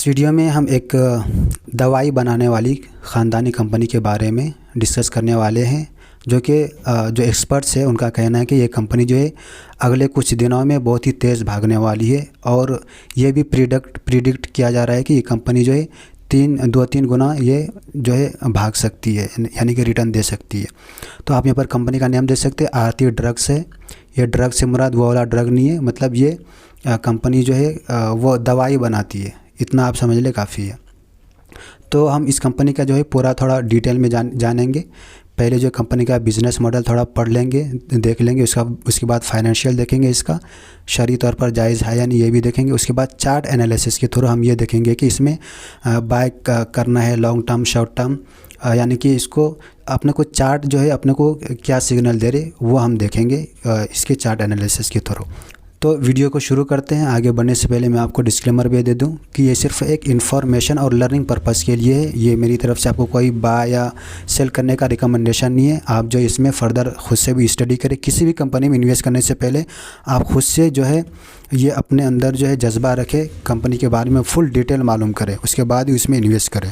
इस वीडियो में हम एक दवाई बनाने वाली ख़ानदानी कंपनी के बारे में डिस्कस करने वाले हैं, जो कि जो एक्सपर्ट्स हैं उनका कहना है कि ये कंपनी जो है अगले कुछ दिनों में बहुत ही तेज़ भागने वाली है। और ये भी प्रिडिक्ट किया जा रहा है कि ये कंपनी जो है 2-3 गुना ये जो है भाग सकती है, यानी कि रिटर्न दे सकती है। तो आप यहाँ पर कंपनी का नाम दे सकते हैं आरती ड्रग्स है। ये ड्रग से मुराद वो वाला ड्रग नहीं है, मतलब ये कंपनी जो है वो दवाई बनाती है, इतना आप समझ ले काफ़ी है। तो हम इस कंपनी का जो है पूरा थोड़ा डिटेल में जानेंगे। पहले जो कंपनी का बिज़नेस मॉडल थोड़ा पढ़ लेंगे, देख लेंगे, उसके बाद फाइनेंशियल देखेंगे, इसका शरई तौर पर जायज़ है या नहीं ये भी देखेंगे। उसके बाद चार्ट एनालिसिस के थ्रू हम ये देखेंगे कि इसमें बाय करना है लॉन्ग टर्म शॉर्ट टर्म, यानी कि इसको अपने को चार्ट जो है अपने को क्या सिग्नल दे रहे वो हम देखेंगे इसके चार्ट एनालिसिस के थ्रू। तो वीडियो को शुरू करते हैं। आगे बढ़ने से पहले मैं आपको डिस्क्लेमर भी दे दूं कि ये सिर्फ एक इन्फॉर्मेशन और लर्निंग पर्पस के लिए है। ये मेरी तरफ से आपको कोई बाय या सेल करने का रिकमेंडेशन नहीं है। आप जो इसमें फ़र्दर खुद से भी स्टडी करें। किसी भी कंपनी में इन्वेस्ट करने से पहले आप खुद से जो है ये अपने अंदर जो है जज्बा रखें, कंपनी के बारे में फुल डिटेल मालूम करें, उसके बाद ही उसमें इन्वेस्ट करें।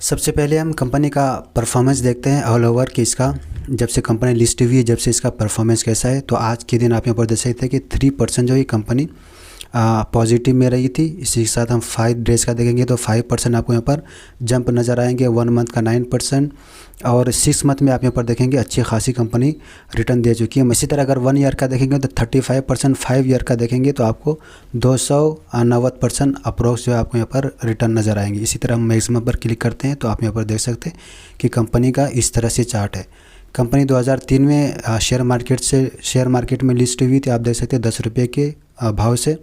सबसे पहले हम कंपनी का परफॉर्मेंस देखते हैं ऑल ओवर कि इसका जब से कंपनी लिस्ट हुई है, जब से इसका परफॉर्मेंस कैसा है। तो आज के दिन आप यहाँ पर देख सकते हैं कि 3% जो ये कंपनी पॉजिटिव में रही थी। इसी के साथ हम 5 डेज़ का देखेंगे तो 5% आपको यहाँ पर जंप नज़र आएंगे। 1 मंथ का 9% और 6 मंथ में आप यहाँ पर देखेंगे अच्छी खासी कंपनी रिटर्न दे चुकी है। इसी तरह अगर 1 ईयर का देखेंगे तो 35%, 5 ईयर का देखेंगे तो आपको 290% अप्रोक्स जो है आपको यहाँ पर रिटर्न नज़र आएंगे। इसी तरह हम मैक्सिमम पर क्लिक करते हैं तो आप यहाँ पर देख सकते हैं कि कंपनी का इस तरह से चार्ट है। कंपनी 2003 में शेयर मार्केट में लिस्ट हुई थी। आप देख सकते हैं 10 रुपये के भाव से,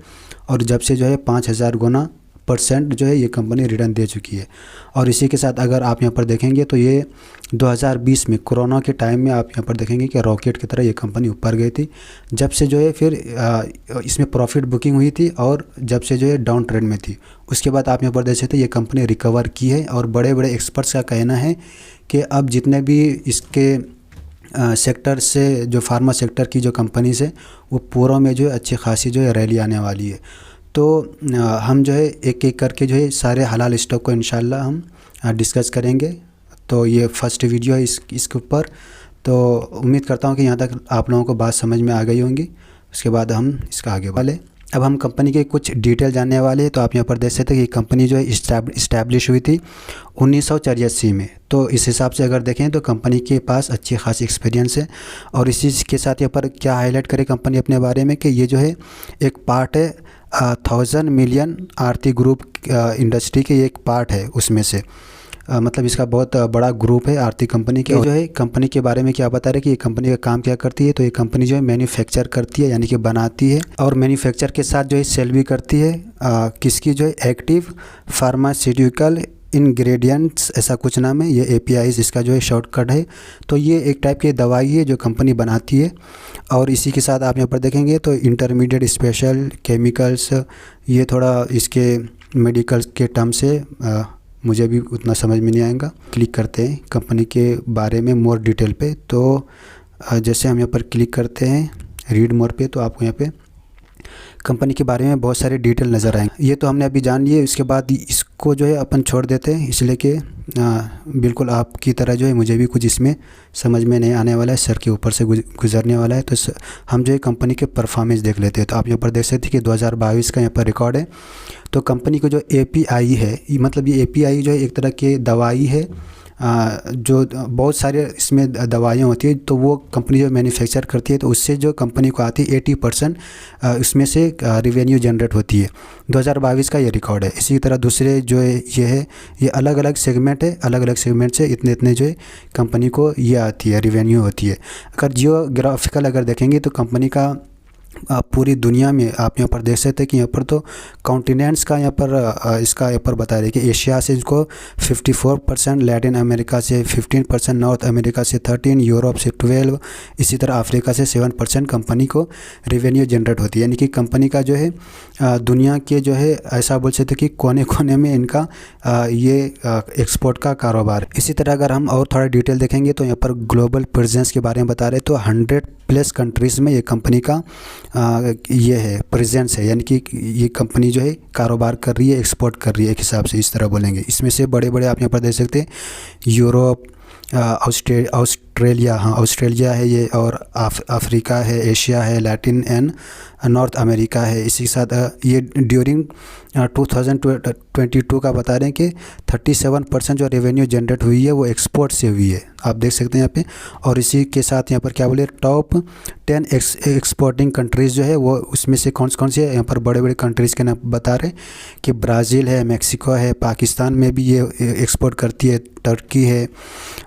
और जब से जो है 5000 गुना % जो है ये कंपनी रिटर्न दे चुकी है। और इसी के साथ अगर आप यहाँ पर देखेंगे तो ये 2020 में कोरोना के टाइम में आप यहाँ पर देखेंगे कि रॉकेट की तरह ये कंपनी ऊपर गई थी। जब से जो है फिर इसमें प्रॉफिट बुकिंग हुई थी और जब से जो है डाउन ट्रेंड में थी, उसके बाद आप यहाँ पर देख सकते हैं ये कंपनी रिकवर की है। और बड़े बड़े एक्सपर्ट्स का कहना है कि अब जितने भी इसके सेक्टर से जो फार्मा सेक्टर की जो कंपनीज है वो पूरों में जो है अच्छी खासी जो है रैली आने वाली है। तो हम जो है एक एक करके जो है सारे हलाल स्टॉक को इंशाल्लाह हम डिस्कस करेंगे। तो ये फर्स्ट वीडियो है इसके ऊपर। तो उम्मीद करता हूँ कि यहाँ तक आप लोगों को बात समझ में आ गई होंगी। उसके बाद हम इसका आगे वाले अब हम कंपनी के कुछ डिटेल जानने वाले हैं। तो आप यहाँ पर देख सकते हैं कि कंपनी जो है इस्टेब्लिश हुई थी 1984 में। तो इस हिसाब से अगर देखें तो कंपनी के पास अच्छी खासी एक्सपीरियंस है। और इसी के साथ यहाँ पर क्या हाईलाइट करें कंपनी अपने बारे में कि ये जो है एक पार्ट है 1000 मिलियन आरती ग्रुप इंडस्ट्री के एक पार्ट है उसमें से। मतलब इसका बहुत बड़ा ग्रुप है आरती कंपनी के। जो है कंपनी के बारे में क्या बता रहे कि ये कंपनी का काम क्या करती है। तो ये कंपनी जो है मैन्युफैक्चर करती है, यानी कि बनाती है, और मैन्युफैक्चर के साथ जो है सेल भी करती है किसकी जो है एक्टिव फार्मास्यूटिकल इंग्रेडिएंट्स, ऐसा कुछ नाम है। ये APIs इसका जो है शॉर्टकट है। तो ये एक टाइप की दवाई है जो कंपनी बनाती है। और इसी के साथ आप यहाँ पर देखेंगे तो इंटरमीडिएट स्पेशल केमिकल्स, ये थोड़ा इसके मेडिकल के टर्म से मुझे भी उतना समझ में नहीं आएगा। क्लिक करते हैं कंपनी के बारे में मोर डिटेल पे। तो जैसे हम यहाँ पर क्लिक करते हैं रीड मोर पे तो आपको यहाँ पे कंपनी के बारे में बहुत सारे डिटेल नज़र आएंगे। ये तो हमने अभी जान लिए। इसके बाद इसको जो है अपन छोड़ देते हैं, इसलिए कि बिल्कुल आपकी तरह जो है मुझे भी कुछ इसमें समझ में नहीं आने वाला है, सर के ऊपर से गुजरने वाला है। तो हम जो है कंपनी के परफॉर्मेंस देख लेते हैं। तो आप यहाँ पर देख सकते हैं कि 2022 का यहाँ पर रिकॉर्ड है। तो कंपनी को जो API है, मतलब ये API जो है एक तरह की दवाई है, जो बहुत सारे इसमें दवाइयाँ होती है। तो वो कंपनी जो मैन्युफैक्चर करती है तो उससे जो कंपनी को आती है 80% उसमें से रेवेन्यू जनरेट होती है। 2022 का ये रिकॉर्ड है। इसी तरह दूसरे जो है ये अलग अलग सेगमेंट है, अलग अलग सेगमेंट से इतने जो है कंपनी को ये आती है रेवेन्यू होती है। अगर जियोग्राफिकल अगर देखेंगे तो कंपनी का पूरी दुनिया में आप यहाँ पर देख सकते हैं कि यहाँ पर तो कॉन्टिनेंट्स का यहाँ पर इसका यहाँ पर बता रहे कि एशिया से इसको 54%, लैटिन अमेरिका से 15%, नॉर्थ अमेरिका से 13%, यूरोप से 12%, इसी तरह अफ्रीका से 7% कंपनी को रेवेन्यू जनरेट होती है। यानी कि कंपनी का जो है दुनिया के जो है ऐसा बोल सकते कि कोने कोने में इनका ये एक्सपोर्ट का कारोबार। इसी तरह अगर हम और थोड़ा डिटेल देखेंगे तो यहाँ पर ग्लोबल प्रेजेंस के बारे में बता रहे हैं। तो 100+ कंट्रीज़ में ये कंपनी का ये है प्रेजेंस है, यानी कि ये कंपनी जो है कारोबार कर रही है, एक्सपोर्ट कर रही है, एक हिसाब से इस तरह बोलेंगे। इसमें से बड़े बड़े आप यहाँ पर देख सकते हैं, यूरोप, ऑस्ट्रेलिया, हाँ ऑस्ट्रेलिया है ये, और अफ्रीका है, एशिया है, लैटिन एंड नॉर्थ अमेरिका है। इसी के साथ ये ड्यूरिंग 2022 का बता रहे हैं कि 37% जो रेवेन्यू जनरेट हुई है वो एक्सपोर्ट से हुई है, आप देख सकते हैं यहाँ पे। और इसी के साथ यहाँ पर क्या बोले, टॉप 10 एक्सपोर्टिंग कंट्रीज़ जो है वो उसमें से कौन कौन से है, यहाँ पर बड़े बड़े कंट्रीज़ के नाम बता रहे हैं कि ब्राज़ील है, मेक्सिको है, पाकिस्तान में भी ये एक्सपोर्ट करती है, टर्की है,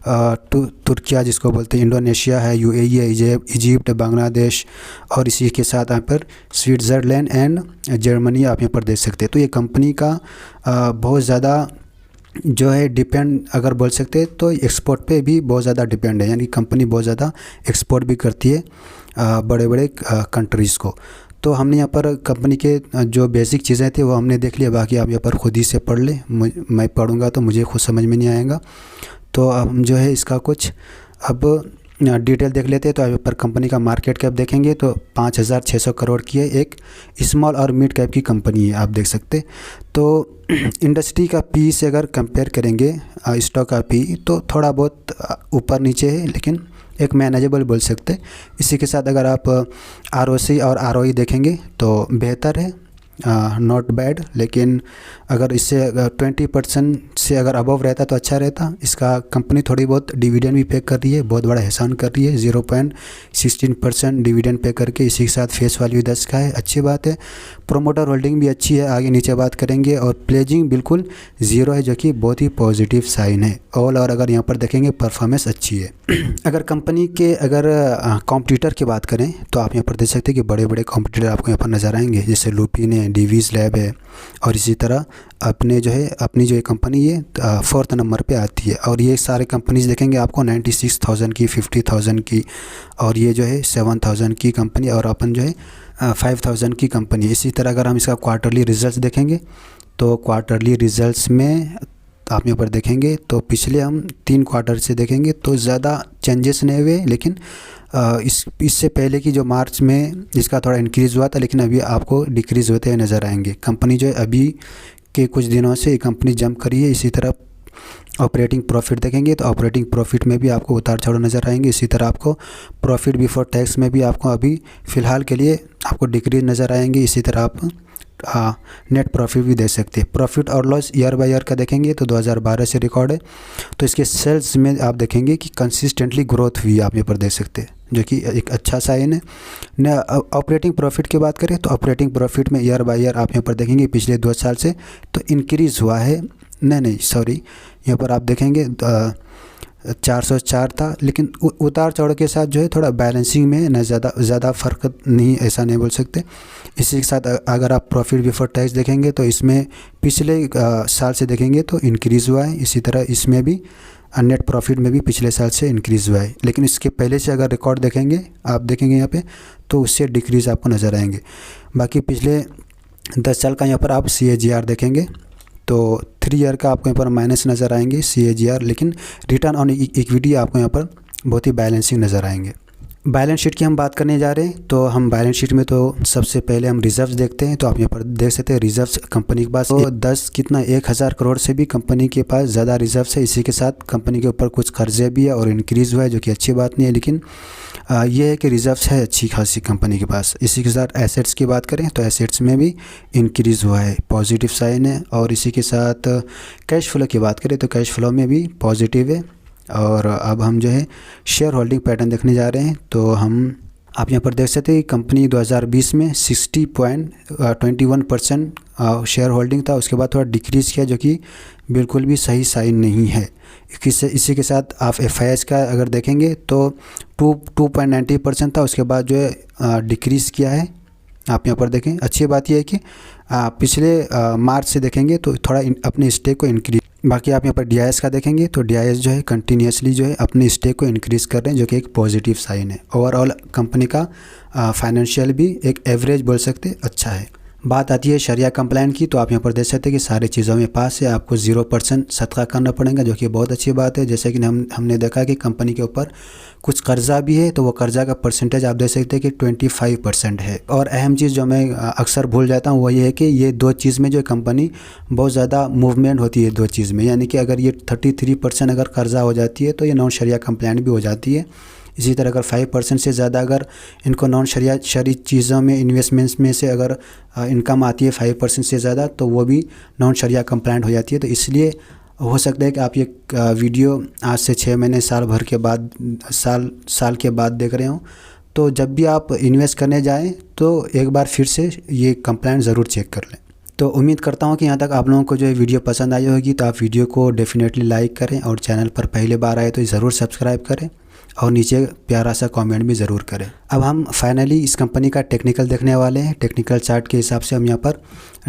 तुर्किया जिसको बोलते हैं, इंडोनेशिया है, यूएई है, इजिप्ट, बांग्लादेश, और इसी के साथ यहाँ पर स्विट्ज़रलैंड एंड जर्मनी आप यहाँ पर देख सकते हैं। तो ये कंपनी का बहुत ज़्यादा जो है डिपेंड अगर बोल सकते हैं तो एक्सपोर्ट पे भी बहुत ज़्यादा डिपेंड है, यानी कंपनी बहुत ज़्यादा एक्सपोर्ट भी करती है बड़े बड़े कंट्रीज़ को। तो हमने यहाँ पर कंपनी के जो बेसिक चीज़ें थी वो हमने देख लिया, बाकी आप यहाँ पर खुद ही से पढ़ लें, मैं पढ़ूँगा तो मुझे खुद समझ में नहीं आएगा। तो हम जो है इसका कुछ अब डिटेल देख लेते हैं। तो यहाँ पर कंपनी का मार्केट कैप देखेंगे तो 5,600 करोड़ की है, एक स्मॉल और मिड कैप की कंपनी है, आप देख सकते। तो इंडस्ट्री का पी से अगर कंपेयर करेंगे स्टॉक का पी तो थोड़ा बहुत ऊपर नीचे है, लेकिन एक मैनेजेबल बोल सकते। इसी के साथ अगर आप आरओसी और आरओई देखेंगे तो बेहतर है, नॉट बैड, लेकिन अगर इससे 20% से अगर अबव रहता तो अच्छा रहता। इसका कंपनी थोड़ी बहुत डिविडेंड भी पे कर रही है, बहुत बड़ा एहसान कर रही है, 0.16% डिविडेंड पे करके। इसी के साथ फेस वैल्यू 10 का है, अच्छी बात है। प्रोमोटर होल्डिंग भी अच्छी है, आगे नीचे बात करेंगे। और प्लेजिंग बिल्कुल 0 है, जो कि बहुत ही पॉजिटिव साइन है। और अगर यहाँ पर देखेंगे परफॉर्मेंस अच्छी है। अगर कंपनी के कॉम्पिटिटर की बात करें तो आप यहाँ पर देख सकते हैं कि बड़े बड़े कॉम्पिटिटर आपको यहाँ पर नज़र आएंगे, जैसे लुपिन है, डिवीज़ लैब है, और इसी तरह अपनी जो ये कंपनी ये 4th नंबर पे आती है। और ये सारे कंपनीज देखेंगे आपको 96,000 की, 50,000 की, और ये जो है 7,000 की कंपनी, और अपन जो है 5,000 की कंपनी। इसी तरह अगर हम इसका क्वार्टरली रिजल्ट्स देखेंगे तो क्वार्टरली रिजल्ट्स में आप यहाँ पर देखेंगे तो पिछले हम 3 क्वार्टर से देखेंगे तो ज़्यादा चेंजेस नहीं हुए, लेकिन इससे पहले की जो मार्च में इसका थोड़ा इंक्रीज़ हुआ था, लेकिन अभी आपको डिक्रीज़ होते हुए नज़र आएंगे। कंपनी जो है अभी के कुछ दिनों से ये कंपनी जंप करी है। इसी तरह ऑपरेटिंग प्रॉफिट देखेंगे तो ऑपरेटिंग प्रॉफिट में भी आपको उतार चढ़ाव नज़र आएंगे। इसी तरह आपको प्रॉफिट बिफोर टैक्स में भी आपको अभी फ़िलहाल के लिए आपको डिक्रीज नज़र आएंगे। इसी तरह आप नेट प्रॉफिट भी दे सकते हैं। प्रॉफिट और लॉस ईयर बाय ईयर का देखेंगे तो 2012 से रिकॉर्ड है। तो इसके सेल्स में आप देखेंगे कि कंसिस्टेंटली ग्रोथ हुई, आप यहाँ पर देख सकते हैं, जो कि एक अच्छा साइन है न। ऑपरेटिंग प्रॉफिट की बात करें तो ऑपरेटिंग प्रॉफिट में ईयर बाय ईयर आप यहाँ पर देखेंगे पिछले 2 साल से तो इंक्रीज़ हुआ है। नहीं सॉरी, यहाँ पर आप देखेंगे 404 था, लेकिन उतार चढ़ाव के साथ जो है थोड़ा बैलेंसिंग में न ज़्यादा फ़र्क नहीं, ऐसा नहीं बोल सकते। इसी के साथ अगर आप प्रॉफिट बिफोर टैक्स देखेंगे तो इसमें पिछले साल से देखेंगे तो इंक्रीज़ हुआ है। इसी तरह इसमें भी नेट प्रॉफिट में भी पिछले साल से इंक्रीज़ हुआ है, लेकिन इसके पहले से अगर रिकॉर्ड देखेंगे आप देखेंगे यहाँ पे तो उससे डिक्रीज़ आपको नज़र आएंगे। बाकी पिछले 10 साल का यहाँ पर आप CAGR देखेंगे तो 3 ईयर का आपको यहाँ पर माइनस नज़र आएंगे CAGR, लेकिन रिटर्न ऑन इक्विटी आपको यहाँ पर बहुत ही बैलेंसिंग नज़र आएंगे। बैलेंस शीट की हम बात करने जा रहे हैं तो हम बैलेंस शीट में तो सबसे पहले हम रिजर्व्स देखते हैं। तो आप यहाँ पर देख सकते हैं रिजर्व्स कंपनी के पास तो 1,000 करोड़ से भी कंपनी के पास ज़्यादा रिजर्व्स है। इसी के साथ कंपनी के ऊपर कुछ कर्जे भी है और इंक्रीज़ हुआ है, जो कि अच्छी बात नहीं है, लेकिन ये है कि रिजर्व्स है अच्छी खासी कंपनी के पास। इसी के साथ एसेट्स की बात करें तो एसेट्स में भी इंक्रीज़ हुआ है, पॉजिटिव साइन है। और इसी के साथ कैश फ्लो की बात करें तो कैश फ्लो में भी पॉजिटिव है। और अब हम जो है शेयर होल्डिंग पैटर्न देखने जा रहे हैं। तो आप यहाँ पर देख सकते हैं कि कंपनी 2020 में 60.21% शेयर होल्डिंग था, उसके बाद थोड़ा डिक्रीज़ किया, जो कि बिल्कुल भी सही साइन नहीं है। इसी के साथ आप FIS का अगर देखेंगे तो 2.90% था, उसके बाद जो है डिक्रीज़ किया है। आप यहाँ पर देखें, अच्छी बात यह है कि पिछले मार्च से देखेंगे तो थोड़ा अपने स्टेक को इंक्रीज। बाकी आप यहाँ पर DIS का देखेंगे तो DIS जो है कंटिन्यूसली जो है अपने स्टेक को इंक्रीज़ कर रहे हैं, जो कि एक पॉजिटिव साइन है। ओवरऑल कंपनी का फाइनेंशियल भी एक एवरेज बोल सकते अच्छा है। बात आती है शरिया कंप्लाइंट की, तो आप यहाँ पर देख सकते हैं कि सारी चीज़ों में पास है। आपको 0% सदका करना पड़ेगा, जो कि बहुत अच्छी बात है। जैसे कि हमने देखा कि कंपनी के ऊपर कुछ कर्जा भी है, तो वो कर्जा का परसेंटेज आप देख सकते हैं कि 25% है। और अहम चीज़ जो मैं अक्सर भूल जाता हूँ वो ये है कि ये दो चीज़ में जो कंपनी बहुत ज़्यादा मूवमेंट होती है दो चीज़ में, यानी कि अगर ये 33% अगर कर्जा हो जाती है तो ये नॉन शरिया कंप्लाइंट भी हो जाती है। इसी तरह अगर 5% से ज़्यादा अगर इनको नॉन शरी चीज़ों में इन्वेस्टमेंट्स में से अगर इनकम आती है 5% से ज़्यादा, तो वो भी नॉन शरिया कंप्लाइंट हो जाती है। तो इसलिए हो सकता है कि आप ये वीडियो आज से 6 महीने साल भर के बाद साल के बाद देख रहे हो, तो जब भी आप इन्वेस्ट करने जाएं तो एक बार फिर से ये कंप्लाइंट ज़रूर चेक कर लें। तो उम्मीद करता हूँ कि यहाँ तक आप लोगों को जो है वीडियो पसंद आई होगी, तो आप वीडियो को डेफिनेटली लाइक करें और चैनल पर पहली बार आए तो ज़रूर सब्सक्राइब करें और नीचे प्यारा सा कमेंट भी ज़रूर करें। अब हम फाइनली इस कंपनी का टेक्निकल देखने वाले हैं। टेक्निकल चार्ट के हिसाब से हम यहाँ पर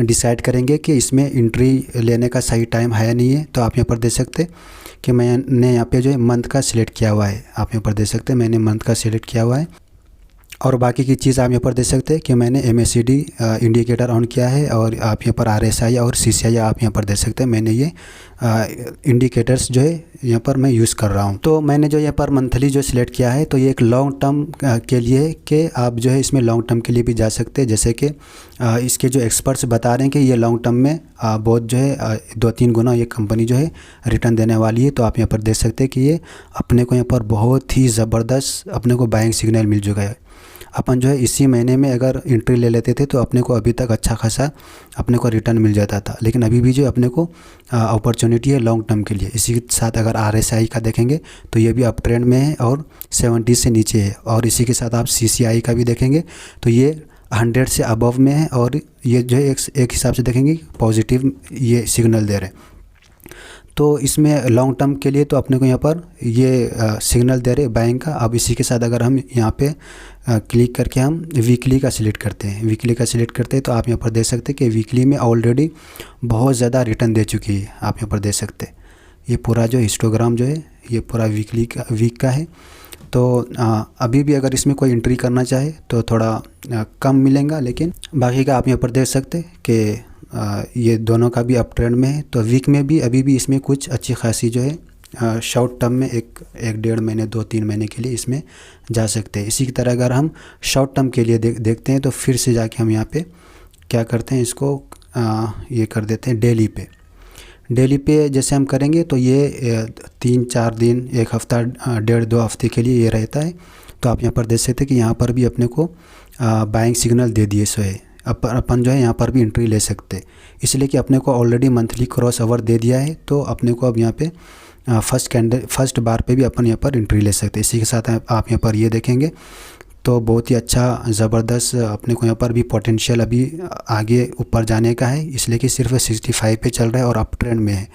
डिसाइड करेंगे कि इसमें एंट्री लेने का सही टाइम है या नहीं है। तो आप यहाँ पर देख सकते हैं कि मैंने यहाँ पे जो है मंथ का सिलेक्ट किया हुआ है। आप यहाँ पर देख सकते हैं मैंने मंथ का सिलेक्ट किया हुआ है। और बाकी की चीज़ आप यहाँ पर देख सकते हैं कि मैंने MACD इंडिकेटर ऑन किया है, और आप यहाँ पर RSI और CCI आप यहाँ पर देख सकते हैं मैंने ये इंडिकेटर्स जो है यहाँ पर मैं यूज़ कर रहा हूँ। तो मैंने जो यहाँ पर मंथली जो सिलेक्ट किया है, तो ये एक लॉन्ग टर्म के लिए है कि आप जो है इसमें लॉन्ग टर्म के लिए भी जा सकते हैं। जैसे कि इसके जो एक्सपर्ट्स बता रहे हैं कि ये लॉन्ग टर्म में बहुत जो है 2-3 गुना ये कंपनी जो है रिटर्न देने वाली है। तो आप यहाँ पर देख सकते हैं कि ये अपने को यहाँ पर बहुत ही ज़बरदस्त अपने को बाइंग सिग्नल मिल चुका है। अपन जो है इसी महीने में अगर एंट्री ले लेते थे तो अपने को अभी तक अच्छा खासा अपने को रिटर्न मिल जाता था, लेकिन अभी भी जो अपने को अपॉर्चुनिटी है लॉन्ग टर्म के लिए। इसी के साथ अगर RSI का देखेंगे तो ये भी अप ट्रेंड में है और 70 से नीचे है। और इसी के साथ आप CCI का भी देखेंगे तो ये 100 से अबव में है, और ये जो है एक हिसाब से देखेंगे पॉजिटिव ये सिग्नल दे रहे हैं। तो इसमें लॉन्ग टर्म के लिए तो अपने को यहाँ पर ये सिग्नल दे रहे बाइंग का। अब इसी के साथ अगर हम यहाँ पे क्लिक करके हम वीकली का सिलेक्ट करते हैं, वीकली का सिलेक्ट करते हैं, तो आप यहाँ पर देख सकते हैं कि वीकली में ऑलरेडी बहुत ज़्यादा रिटर्न दे चुकी है। आप यहाँ पर देख सकते हैं ये पूरा जो हिस्टोग्राम जो है ये पूरा वीक का है। तो अभी भी अगर इसमें कोई एंट्री करना चाहे तो थोड़ा कम मिलेगा, लेकिन बाकी का आप यहाँ पर देख सकते हैं कि ये दोनों का भी अप ट्रेंड में है। तो वीक में भी अभी भी इसमें कुछ अच्छी खासी जो है शॉर्ट टर्म में एक 1-1.5 महीने 2-3 महीने के लिए इसमें जा सकते हैं। इसी की तरह अगर हम शॉर्ट टर्म के लिए देखते हैं तो फिर से जाके हम यहाँ पे क्या करते हैं, इसको ये कर देते हैं डेली पे जैसे हम करेंगे तो ये 3-4 दिन 1 हफ़्ता 1.5-2 हफ्ते के लिए ये रहता है। तो आप यहाँ पर देख सकते हैं कि यहाँ पर भी अपने को बाइंग सिग्नल दे दिए सो है। अपन जो है यहाँ पर भी एंट्री ले सकते, इसलिए कि अपने को ऑलरेडी मंथली क्रॉस ओवर दे दिया है। तो अपने को अब यहाँ पे फर्स्ट बार पे भी अपन यहाँ पर एंट्री ले सकते। इसी के साथ आप यहाँ पर ये देखेंगे तो बहुत ही अच्छा ज़बरदस्त अपने को यहाँ पर भी पोटेंशियल अभी आगे ऊपर जाने का है, इसलिए कि सिर्फ 65 पे चल रहा है और अप ट्रेंड में है।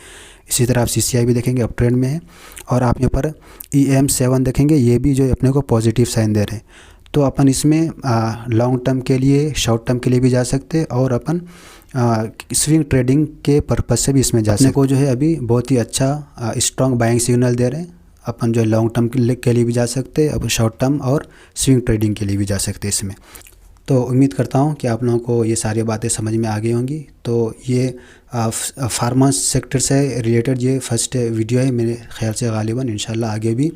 इसी तरह आप CCI भी देखेंगे अप ट्रेंड में है। और आप यहाँ पर EM7 देखेंगे, ये भी जो अपने को पॉजिटिव साइन दे रहे हैं। तो अपन इसमें लॉन्ग टर्म के लिए शॉर्ट टर्म के लिए भी जा सकते हैं, और अपन स्विंग ट्रेडिंग के पर्पज़ से भी इसमें जा सकते हैं। को जो है अभी बहुत ही अच्छा स्ट्रॉन्ग बाइंग सिग्नल दे रहे हैं। अपन जो है लॉन्ग टर्म के लिए भी जा सकते हैं, अब शॉर्ट टर्म और स्विंग ट्रेडिंग के लिए भी जा सकते हैं इसमें। तो उम्मीद करता हूँ कि आप लोगों को ये सारी बातें समझ में आ गई होंगी। तो ये फार्मा सेक्टर से रिलेटेड ये फर्स्ट वीडियो है मेरे ख्याल से। गालिबन इंशाल्लाह आगे भी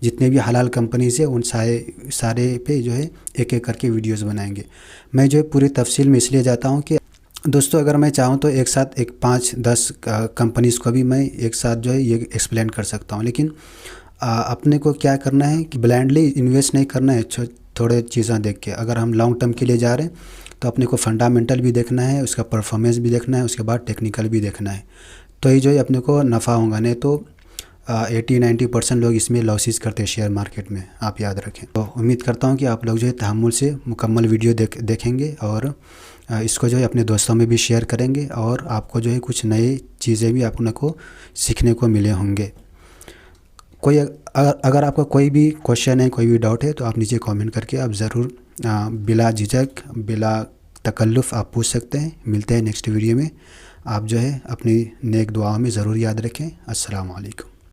जितने भी हलाल कंपनीज़ है उन सारे पे जो है एक करके वीडियोस बनाएंगे। मैं जो है पूरी तफसील में इसलिए जाता हूँ कि दोस्तों अगर मैं चाहूँ तो एक साथ 5-10 कंपनीज़ को भी मैं एक साथ जो है ये एक्सप्लेन कर सकता हूँ, लेकिन अपने को क्या करना है कि ब्लाइंडली इन्वेस्ट नहीं करना है थोड़े चीज़ें देख के। अगर हम लॉन्ग टर्म के लिए जा रहे हैं तो अपने को फंडामेंटल भी देखना है, उसका परफॉर्मेंस भी देखना है, उसके बाद टेक्निकल भी देखना है, तो ये जो है अपने को नफ़ा होगा। नहीं तो 80-90% लोग इसमें लॉसेस करते हैं शेयर मार्केट में, आप याद रखें। तो उम्मीद करता हूँ कि आप लोग जो है तहम्मुल से मुकम्मल वीडियो देखेंगे और इसको जो है अपने दोस्तों में भी शेयर करेंगे, और आपको जो है कुछ नई चीज़ें भी अपने को सीखने को मिले होंगे। अगर आपका कोई भी क्वेश्चन है, कोई भी डाउट है, तो आप नीचे कमेंट करके आप ज़रूर बिला झिझक बिला तकल्लुफ़ आप पूछ सकते हैं। मिलते हैं नेक्स्ट वीडियो में। आप जो है अपनी नेक दुआओं में ज़रूर याद रखें। अस्सलाम वालेकुम।